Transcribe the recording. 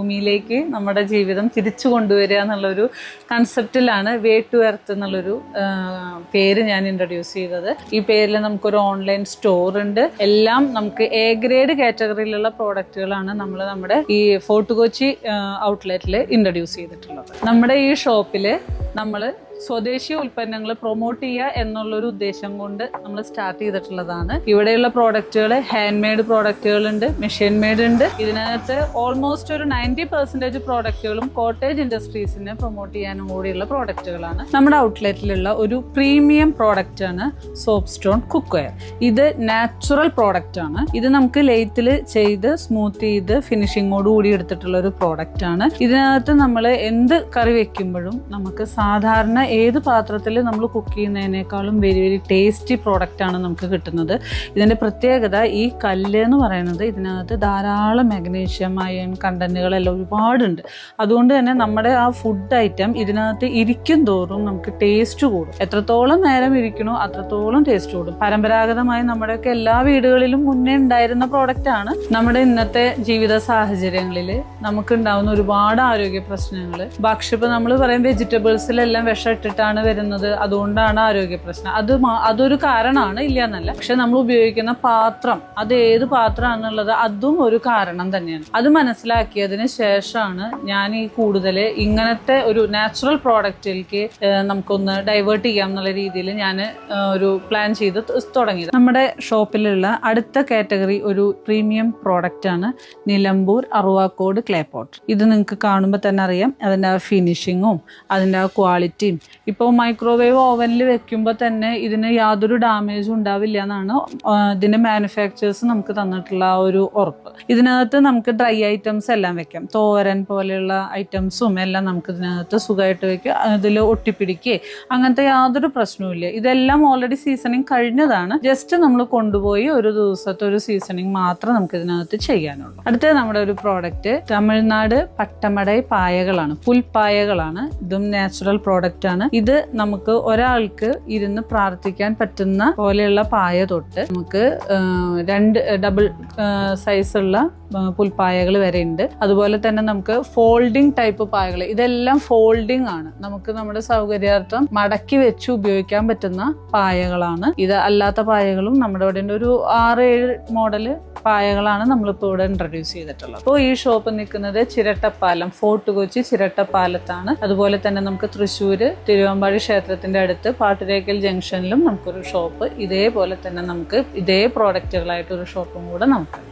ഭൂമിയിലേക്ക് നമ്മുടെ ജീവിതം തിരിച്ചു കൊണ്ടുവരിക എന്നുള്ളൊരു കൺസെപ്റ്റിലാണ് വേ ടു എർത്ത് എന്നുള്ളൊരു പേര് ഞാൻ ഇൻട്രൊഡ്യൂസ് ചെയ്തത്. ഈ പേരിൽ നമുക്കൊരു ഓൺലൈൻ സ്റ്റോർ ഉണ്ട്. എല്ലാം നമുക്ക് എ ഗ്രേഡ് കാറ്റഗറിയിലുള്ള പ്രോഡക്റ്റുകളാണ് നമ്മൾ നമ്മുടെ ഈ ഫോർട്ട് കൊച്ചി ഔട്ട്ലെറ്റിൽ ഇൻട്രൊഡ്യൂസ് ചെയ്തിട്ടുള്ളത്. നമ്മുടെ ഈ ഷോപ്പിൽ നമ്മൾ സ്വദേശി ഉൽപ്പന്നങ്ങൾ പ്രൊമോട്ട് ചെയ്യുക എന്നുള്ളൊരു ഉദ്ദേശം കൊണ്ട് നമ്മൾ സ്റ്റാർട്ട് ചെയ്തിട്ടുള്ളതാണ്. ഇവിടെയുള്ള പ്രോഡക്റ്റുകൾ ഹാൻഡ് മെയ്ഡ് പ്രോഡക്റ്റുകൾ ഉണ്ട്, മെഷീൻ മെയ്ഡ് ഉണ്ട്. ഇതിനകത്ത് ഓൾമോസ്റ്റ് ഒരു 90% പ്രോഡക്റ്റുകളും കോട്ടേജ് ഇൻഡസ്ട്രീസിനെ പ്രൊമോട്ട് ചെയ്യാനും കൂടിയുള്ള പ്രോഡക്റ്റുകളാണ്. നമ്മുടെ ഔട്ട്ലെറ്റിലുള്ള ഒരു പ്രീമിയം പ്രോഡക്റ്റ് ആണ് സോപ്പ് സ്റ്റോൺ കുക്ക് വെയർ. ഇത് നാച്ചുറൽ പ്രോഡക്റ്റ് ആണ്. ഇത് നമുക്ക് ലെയ്ത്തിൽ ചെയ്ത് സ്മൂത്ത് ചെയ്ത് ഫിനിഷിങ്ങോട് കൂടി എടുത്തിട്ടുള്ള ഒരു പ്രോഡക്റ്റ് ആണ്. ഇതിനകത്ത് നമ്മൾ എന്ത് കറി വെക്കുമ്പോഴും നമുക്ക് സാധാരണ ഏത് പാത്രത്തിൽ നമ്മൾ കുക്ക് ചെയ്യുന്നതിനേക്കാളും വെരി വെരി ടേസ്റ്റി പ്രോഡക്റ്റ് ആണ് നമുക്ക് കിട്ടുന്നത്. ഇതിൻ്റെ പ്രത്യേകത ഈ കല്ല് എന്ന് പറയുന്നത് ഇതിനകത്ത് ധാരാളം മാഗ്നീഷ്യം അയൺ കണ്ടന്റുകളെല്ലാം ഒരുപാടുണ്ട്. അതുകൊണ്ട് തന്നെ നമ്മുടെ ആ ഫുഡ് ഐറ്റം ഇതിനകത്ത് ഇരിക്കും തോറും നമുക്ക് ടേസ്റ്റ് കൂടും. എത്രത്തോളം നേരം ഇരിക്കണോ അത്രത്തോളം ടേസ്റ്റ് കൂടും. പരമ്പരാഗതമായി നമ്മുടെയൊക്കെ എല്ലാ വീടുകളിലും മുന്നേ ഉണ്ടായിരുന്ന പ്രോഡക്റ്റ് ആണ്. നമ്മുടെ ഇന്നത്തെ ജീവിത സാഹചര്യങ്ങളിൽ നമുക്ക് ഉണ്ടാവുന്ന ഒരുപാട് ആരോഗ്യ പ്രശ്നങ്ങൾ, ഭക്ഷ്യം ഇപ്പം നമ്മൾ പറയും വെജിറ്റബിൾസിലെല്ലാം ഇട്ടിട്ടാണ് വരുന്നത്, അതുകൊണ്ടാണ് ആരോഗ്യ പ്രശ്നം. അതൊരു കാരണമാണ്, ഇല്ല എന്നല്ല. പക്ഷെ നമ്മൾ ഉപയോഗിക്കുന്ന പാത്രം, അത് ഏത് പാത്രമാണെന്നുള്ളത് അതും ഒരു കാരണം തന്നെയാണ്. അത് മനസ്സിലാക്കിയതിന് ശേഷമാണ് ഞാൻ ഈ കൂടുതൽ ഇങ്ങനത്തെ ഒരു നാച്ചുറൽ പ്രോഡക്റ്റിലേക്ക് നമുക്കൊന്ന് ഡൈവേർട്ട് ചെയ്യാം എന്നുള്ള രീതിയിൽ ഞാൻ ഒരു പ്ലാൻ ചെയ്ത് തുടങ്ങിയത്. നമ്മുടെ ഷോപ്പിലുള്ള അടുത്ത കാറ്റഗറി ഒരു പ്രീമിയം പ്രോഡക്റ്റ് ആണ് നിലമ്പൂർ അറുവാക്കോട് ക്ലേ പോട്ട്. ഇത് നിങ്ങൾക്ക് കാണുമ്പോൾ തന്നെ അറിയാം അതിൻ്റെ ആ ഫിനിഷിങ്ങും അതിൻ്റെ ആ ക്വാളിറ്റിയും. ഇപ്പോൾ മൈക്രോവേവ് ഓവനിൽ വെക്കുമ്പോൾ തന്നെ ഇതിന് യാതൊരു ഡാമേജും ഉണ്ടാവില്ല എന്നാണ് ഇതിൻ്റെ മാനുഫാക്ചേഴ്സ് നമുക്ക് തന്നിട്ടുള്ള ആ ഒരു ഉറപ്പ്. ഇതിനകത്ത് നമുക്ക് ഡ്രൈ ഐറ്റംസ് എല്ലാം വെക്കാം. തോരൻ പോലെയുള്ള ഐറ്റംസും എല്ലാം നമുക്ക് ഇതിനകത്ത് സുഖമായിട്ട് വെക്കാം. അതിൽ ഒട്ടിപ്പിടിക്കുക അങ്ങനത്തെ യാതൊരു പ്രശ്നവുമില്ല. ഇതെല്ലാം ഓൾറെഡി സീസണിങ് കഴിഞ്ഞതാണ്. ജസ്റ്റ് നമ്മൾ കൊണ്ടുപോയി ഒരു ദിവസത്തെ ഒരു സീസണിങ് മാത്രം നമുക്ക് ഇതിനകത്ത് ചെയ്യാനുള്ളൂ. അടുത്ത നമ്മുടെ ഒരു പ്രോഡക്റ്റ് തമിഴ്നാട് പട്ടമടൈ പായകളാണ്, പുൽപ്പായകളാണ്. ഇതും നാച്ചുറൽ പ്രോഡക്റ്റ് ആണ്. ഇത് നമുക്ക് ഒരാൾക്ക് ഇരുന്ന് പ്രാർത്ഥിക്കാൻ പറ്റുന്ന പോലെയുള്ള പായ തൊട്ട് നമുക്ക് 2 ഡബിൾ സൈസുള്ള പുൽപ്പായകൾ വരെ ഉണ്ട്. അതുപോലെ തന്നെ നമുക്ക് ഫോൾഡിംഗ് ടൈപ്പ് പായകൾ, ഇതെല്ലാം ഫോൾഡിംഗ് ആണ്. നമുക്ക് നമ്മുടെ സൗകര്യാർത്ഥം മടക്കി വെച്ച് ഉപയോഗിക്കാൻ പറ്റുന്ന പായകളാണ്. ഇത് അല്ലാത്ത പായകളും നമ്മുടെ ഇവിടെ ഒരു 6-7 മോഡല് പായകളാണ് നമ്മളിപ്പോൾ ഇവിടെ ഇൻട്രൊഡ്യൂസ് ചെയ്തിട്ടുള്ളത്. അപ്പോൾ ഈ ഷോപ്പ് നിൽക്കുന്നത് ചിരട്ടപ്പാലം, ഫോർട്ട് കൊച്ചി ചിരട്ടപ്പാലത്താണ്. അതുപോലെ തന്നെ നമുക്ക് തൃശ്ശൂര് തിരുവമ്പാടി ക്ഷേത്രത്തിന്റെ അടുത്ത് പാട്ടുരേക്കൽ ജംഗ്ഷനിലും നമുക്കൊരു ഷോപ്പ്, ഇതേപോലെ തന്നെ നമുക്ക് ഇതേ പ്രോഡക്റ്റുകളായിട്ടൊരു ഷോപ്പും കൂടെ നമുക്കുണ്ട്.